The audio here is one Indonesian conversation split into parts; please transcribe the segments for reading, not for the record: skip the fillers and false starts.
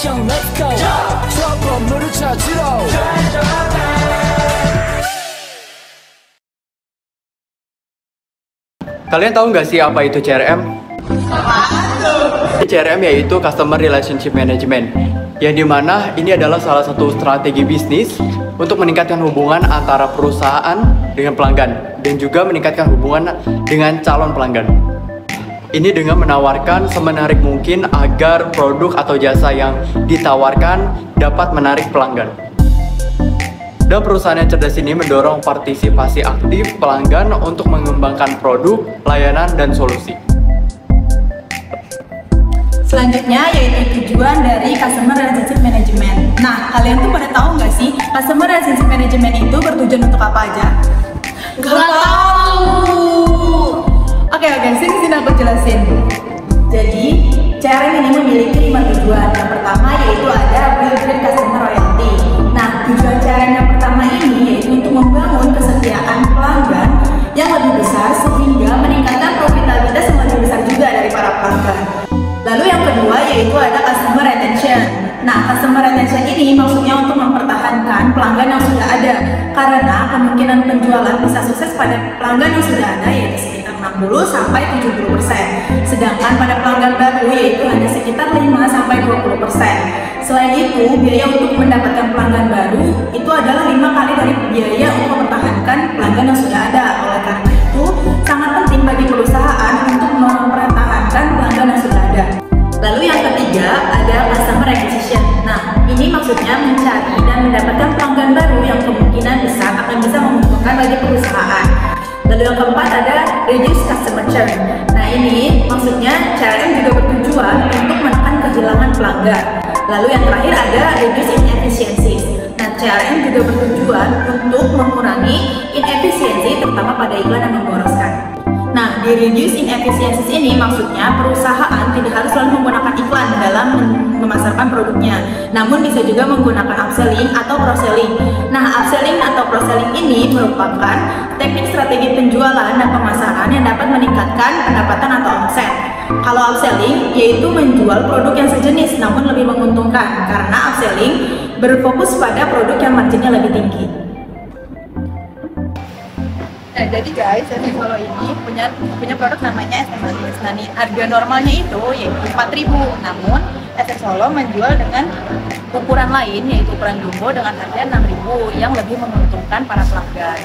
액션 let's go 저 건물을 찾으러 Kalian tahu nggak sih apa itu CRM? CRM yaitu Customer Relationship Management, yang dimana ini adalah salah satu strategi bisnis untuk meningkatkan hubungan antara perusahaan dengan pelanggan dan juga meningkatkan hubungan dengan calon pelanggan. Ini dengan menawarkan semenarik mungkin agar produk atau jasa yang ditawarkan dapat menarik pelanggan. Dan perusahaan yang cerdas ini mendorong partisipasi aktif pelanggan untuk mengembangkan produk, layanan, dan solusi. Selanjutnya yaitu tujuan dari Customer Relationship Management. Nah, kalian tuh pada tahu nggak sih Customer Relationship Management itu bertujuan untuk apa aja? Nggak tahu. Oke, sini aku jelasin. Jadi, CRM ini memiliki 5 tujuan. Yang pertama yaitu ada build great customer loyalty. Nah, tujuan CRM yang pertama ini yaitu untuk membangun kesetiaan pelanggan yang lebih besar sehingga meningkatkan profitabilitas yang lebih besar juga dari para pelanggan. Lalu yang kedua yaitu ada customer retention. Nah, customer retention ini maksudnya untuk mempertahankan pelanggan yang sudah ada, karena kemungkinan penjualan bisa sukses pada pelanggan yang sudah ada yaitu sekitar 60-70%, sedangkan pada pelanggan baru yaitu hanya sekitar 5-20%. Selain itu, biaya untuk mendapatkan pelanggan baru itu adalah 5 kali dari biaya untuk mempertahankan pelanggan yang sudah ada. Oleh karena itu, sangat penting bagi perusahaan untuk mempertahankan pelanggan yang sudah ada. Lalu yang ketiga ada customer acquisition. Nah, ini maksudnya mencari dan mendapatkan pelanggan baru yang kemungkinan besar akan bisa menguntungkan bagi perusahaan. Lalu yang keempat ada reduce customer churn. Nah, ini maksudnya CRM juga bertujuan untuk menekan kehilangan pelanggan. Lalu yang terakhir ada reduce inefficiencies. Nah, CRM juga bertujuan untuk mengurangi inefisiensi terutama pada iklan yang memboroskan. Nah, di reduce inefficiencies ini maksudnya perusahaan tidak harus selalu menggunakan iklan dalam memasarkan produknya, namun bisa juga menggunakan upselling atau cross-selling. Nah, upselling atau cross-selling ini merupakan teknik strategi penjualan dan pemasaran yang dapat meningkatkan pendapatan atau omset. Kalau upselling yaitu menjual produk yang sejenis namun lebih menguntungkan, karena upselling berfokus pada produk yang marginnya lebih tinggi. Nah, jadi guys, SM Solo ini punya produk namanya SM Manis. Nah, harga normalnya itu yaitu 4.000. Namun SM Solo menjual dengan ukuran lain yaitu ukuran jumbo dengan harga 6.000 yang lebih menguntungkan para pelanggan.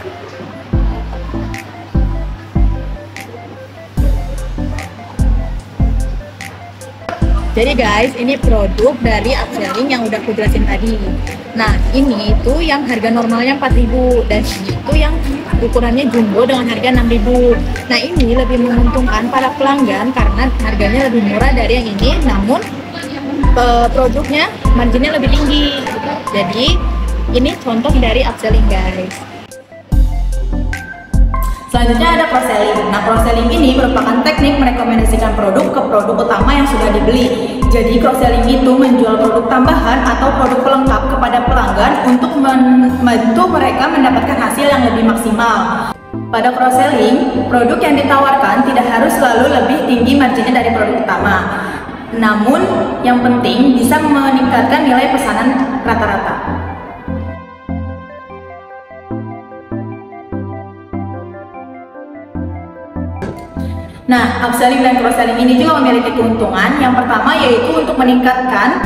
Jadi guys, ini produk dari upselling yang udah aku jelasin tadi. Nah, ini itu yang harga normalnya 4.000 dan ini itu yang ukurannya jumbo dengan harga 6.000. Nah, ini lebih menguntungkan para pelanggan karena harganya lebih murah dari yang ini, namun produknya marginnya lebih tinggi. Jadi, ini contoh dari upselling guys. Selanjutnya ada cross-selling. Nah, cross-selling ini merupakan teknik merekomendasikan produk ke produk utama yang sudah dibeli. Jadi, cross-selling itu menjual produk tambahan atau produk pelengkap kepada pelanggan untuk membantu mereka mendapatkan hasil yang lebih maksimal. Pada cross-selling, produk yang ditawarkan tidak harus selalu lebih tinggi marginnya dari produk utama. Namun, yang penting bisa meningkatkan nilai pesanan rata-rata. Nah, upselling dan cross-selling ini juga memiliki keuntungan. Yang pertama yaitu untuk meningkatkan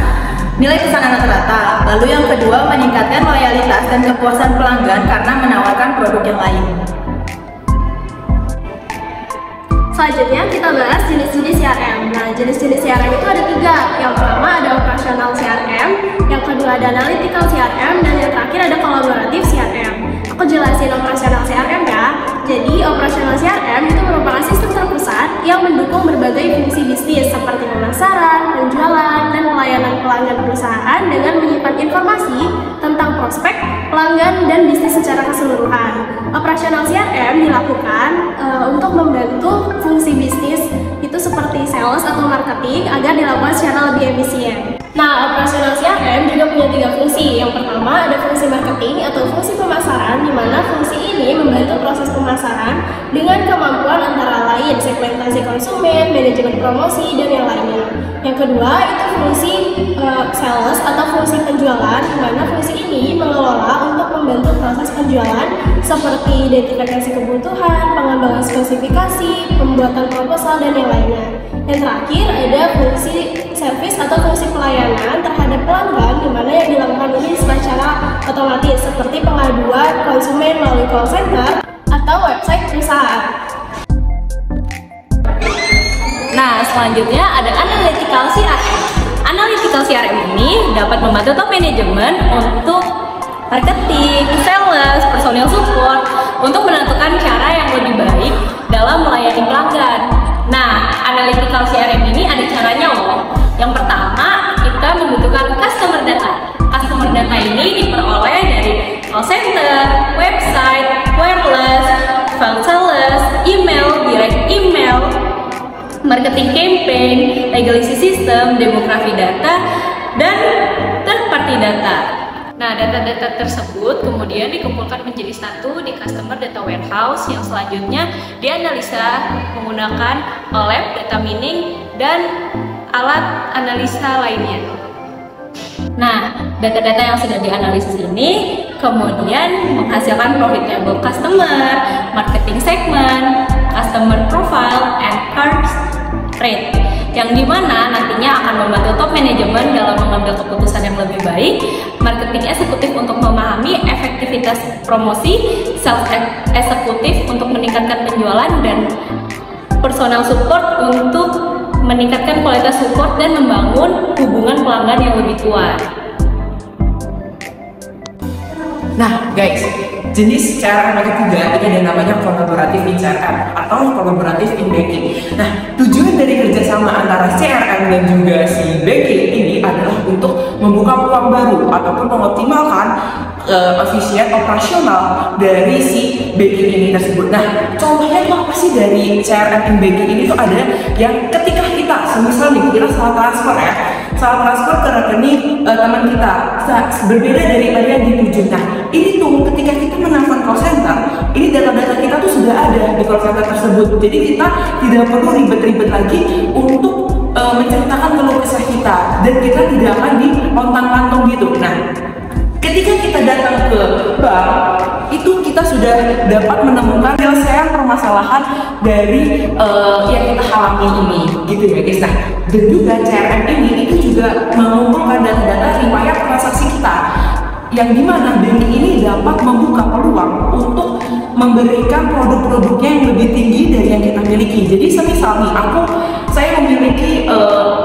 nilai pesanan rata-rata. Lalu yang kedua meningkatkan loyalitas dan kepuasan pelanggan karena menawarkan produk yang lain. Selanjutnya kita bahas jenis-jenis CRM. Nah, jenis-jenis CRM itu ada 3. Yang pertama ada operasional CRM, yang kedua ada analytical CRM, dan yang terakhir ada kolaboratif CRM. Aku jelasin operasional CRM ya. Jadi operasional CRM itu merupakan sistem terpusat yang mendukung berbagai fungsi bisnis seperti pemasaran, penjualan, dan pelayanan pelanggan perusahaan dengan menyimpan informasi tentang prospek, pelanggan, dan bisnis secara keseluruhan. Operasional CRM dilakukan untuk membantu fungsi bisnis itu seperti sales atau marketing agar dilakukan secara lebih efisien. Nah, operasional CRM juga punya 3 fungsi. Yang pertama ada fungsi marketing atau fungsi pemasaran, di mana fungsi ini membantu proses pemasaran dengan kemampuan antara lain lain, segmentasi konsumen, manajemen promosi, dan yang lainnya. Yang kedua itu fungsi sales atau fungsi penjualan, di mana fungsi ini mengelola untuk membantu proses penjualan seperti identifikasi kebutuhan, pengembangan spesifikasi, pembuatan proposal, dan yang lainnya. Yang terakhir ada fungsi service atau fungsi pelayanan terhadap pelanggan, di mana yang dilakukan ini secara otomatis seperti pengaduan konsumen melalui call center atau website perusahaan. Nah, selanjutnya ada Analytical CRM. Analytical CRM ini dapat membantu top manajemen untuk marketing, sales, personal support untuk menentukan cara yang lebih baik dalam melayani pelanggan. Nah, Analytical CRM ini ada caranya loh. Yang pertama, kita membutuhkan customer data. Customer data ini diperoleh dari call center, website, wireless, file sales, email, direct email, marketing campaign, legacy system, demografi data, dan third party data. Nah, data-data tersebut kemudian dikumpulkan menjadi satu di Customer Data Warehouse yang selanjutnya dianalisa menggunakan OLAP, data mining, dan alat analisa lainnya. Nah, data-data yang sudah dianalisis ini kemudian menghasilkan profitable customer, marketing segment, customer profile, and cards rate, yang dimana nantinya akan membantu top manajemen dalam mengambil keputusan yang lebih baik, marketing eksekutif untuk memahami efektivitas promosi, sales eksekutif untuk meningkatkan penjualan, dan personal support untuk meningkatkan kualitas support dan membangun hubungan pelanggan yang lebih kuat. Nah guys, jenis CRM ketiga ini ada namanya collaborative in CRM atau collaborative in banking. Nah, tujuan dari kerjasama antara CRM dan juga si banking ini adalah untuk membuka peluang baru ataupun mengoptimalkan efisien operasional dari si banking ini tersebut. Nah, contohnya itu apa sih dari CRM in banking ini tuh ada yang ketika kita, semisal nih kita salah transfer ke rekening teman kita, berbeda daripada yang dituju. Nah, ini tuh ketika kita menelpon call center, ini data-data kita tuh sudah ada di call center tersebut. Jadi kita tidak perlu ribet-ribet lagi untuk menceritakan keluh kesah kita, dan kita tidak akan diontang-lantung gitu. Nah, ketika kita datang ke bank, itu kita sudah dapat menemukan penyelesaian permasalahan dari yang kita alami ini, gitu ya guys. Nah, dan juga CRM ini itu juga mengumpulkan data-data riwayat transaksi kita, yang dimana banking ini dapat membuka peluang untuk memberikan produk-produknya yang lebih tinggi dari yang kita miliki. Jadi semisal nih, saya memiliki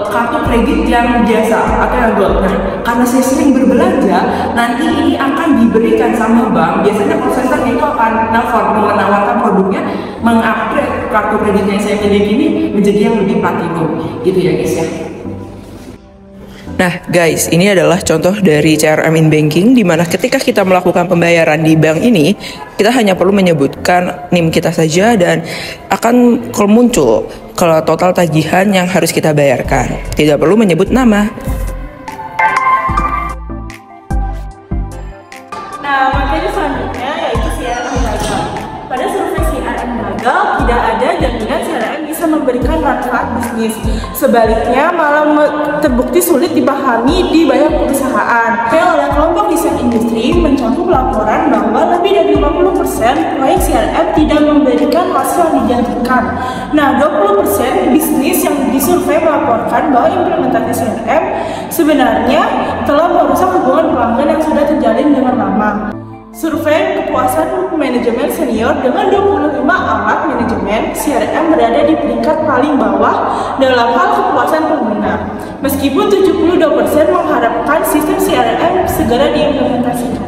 kartu kredit yang biasa atau yang gold. Nah, karena saya sering berbelanja, nanti ini akan diberikan sama bank. Biasanya call center itu akan menawarkan produknya, mengupgrade kartu kredit yang saya miliki ini menjadi yang lebih platinum, gitu ya guys ya. Nah guys, ini adalah contoh dari CRM in banking, di mana ketika kita melakukan pembayaran di bank ini, kita hanya perlu menyebutkan NIM kita saja dan akan muncul kalau total tagihan yang harus kita bayarkan. Tidak perlu menyebut nama. Nah, materi selanjutnya yaitu CRM gagal. Pada survei CRM gagal, tidak ada jaminan CRM bisa memberikan manfaat bisnis. Sebaliknya, malah terbukti sulit dipahami di banyak perusahaan. Oleh kelompok riset industri mencakup laporan bahwa lebih dari 50% proyek CRM tidak memberikan hasil yang dijanjikan. Nah, 20% bisnis yang disurvei melaporkan bahwa implementasi CRM sebenarnya telah merusak hubungan pelanggan yang sudah terjalin dengan lama. Survei kepuasan manajemen senior dengan 25 alat manajemen CRM berada di peringkat paling bawah dalam hal kepuasan pengguna. Meskipun 72% mengharapkan sistem CRM segera diimplementasikan.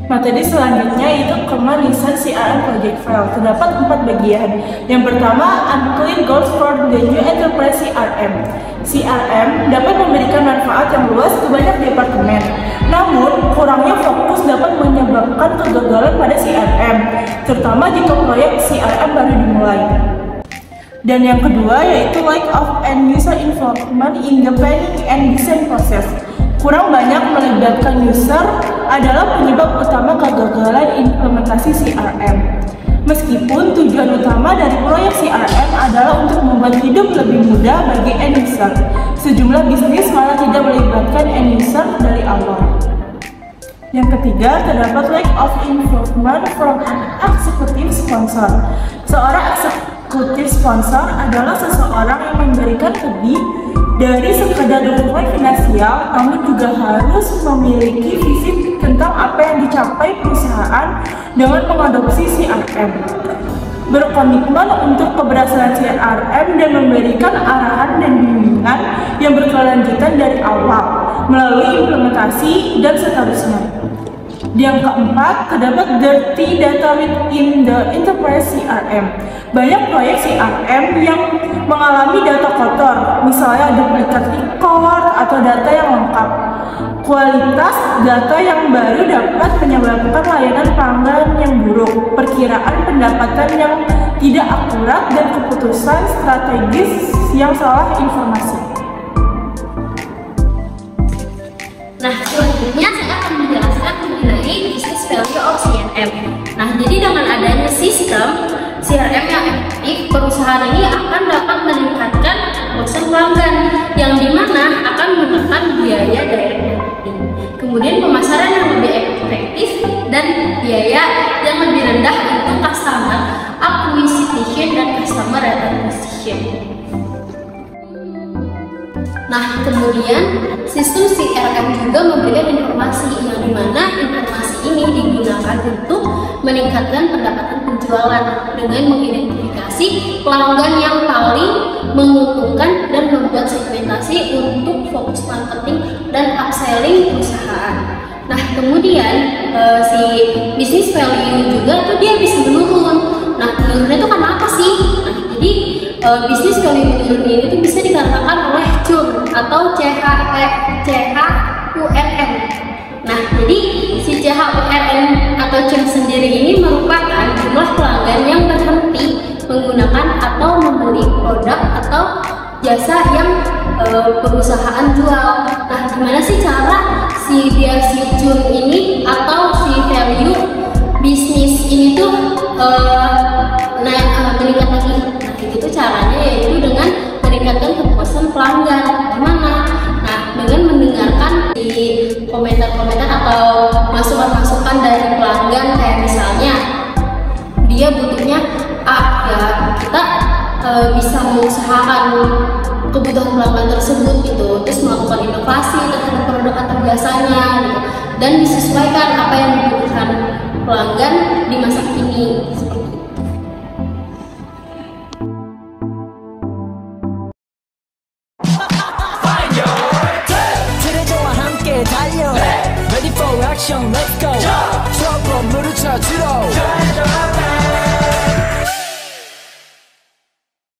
Materi selanjutnya itu kemanisan CRM project file. Terdapat 4 bagian. Yang pertama, unclear goals for the new enterprise CRM. CRM dapat memberikan manfaat yang luas ke banyak departemen. Namun, kurangnya fokus dapat menyebabkan kegagalan pada CRM, terutama jika proyek CRM baru dimulai. Dan yang kedua yaitu lack of end user involvement in the planning and design process. Kurang banyak melibatkan user adalah penyebab utama kegagalan implementasi CRM. Meskipun tujuan utama dari proyek CRM adalah untuk membuat hidup lebih mudah bagi end user, sejumlah bisnis malah tidak melibatkan end user dari awal. Yang ketiga, terdapat lack of involvement from an executive sponsor. Seorang eksekutif sponsor adalah seseorang yang memberikan lebih dari sekedar dukungan finansial, namun juga harus memiliki visi tentang apa yang dicapai perusahaan dengan mengadopsi CRM. Berkomitmen untuk keberhasilan CRM dan memberikan arahan dan bimbingan yang berkelanjutan dari awal, melalui implementasi dan seterusnya. Yang keempat, terdapat dirty data within the enterprise CRM. Banyak proyek CRM yang mengalami data kotor, misalnya duplikat record atau data yang lengkap. Kualitas data yang baru dapat menyebabkan layanan pelanggan yang buruk, perkiraan pendapatan yang tidak akurat, dan keputusan strategis yang salah informasi. Nah, selanjutnya saya akan menjelaskan mengenai business value of CRM. Nah, jadi dengan adanya sistem CRM yang efektif, perusahaan ini akan dapat meningkatkan kepuasan pelanggan, yang dimana akan menekan biaya direct marketing. Kemudian pemasaran yang lebih efektif dan biaya yang lebih rendah untuk customer acquisition dan customer retention. Nah, kemudian sistem CRM juga memberikan informasi, yang dimana informasi ini digunakan untuk meningkatkan pendapatan penjualan dengan mengidentifikasi pelanggan yang paling menguntungkan dan membuat segmentasi untuk fokus marketing dan upselling perusahaan. Nah, kemudian si business value juga tuh dia bisa menurun. Nah, menurunnya itu karena apa sih? Nah, jadi bisnis value menurun ini tuh bisa dikatakan oleh churn atau CHURN. Nah, jadi si CHURN atau churn sendiri ini merupakan jumlah pelanggan yang berhenti menggunakan atau membeli produk atau jasa yang perusahaan jual. Nah, gimana sih cara biar si churn ini atau si value bisnis ini tuh meningkat lagi? Itu caranya yaitu dengan meningkatkan kepuasan pelanggan. Gimana? Nah, dengan mendengarkan di komentar-komentar atau masukan-masukan dari pelanggan, kayak misalnya dia butuhnya A, ya kita bisa mengusahakan kebutuhan pelanggan tersebut gitu, terus melakukan inovasi terhadap produk atau jasanya gitu, dan disesuaikan apa yang dibutuhkan pelanggan di masa kini. Ready for action, let's go. 수업 건물을 찾으러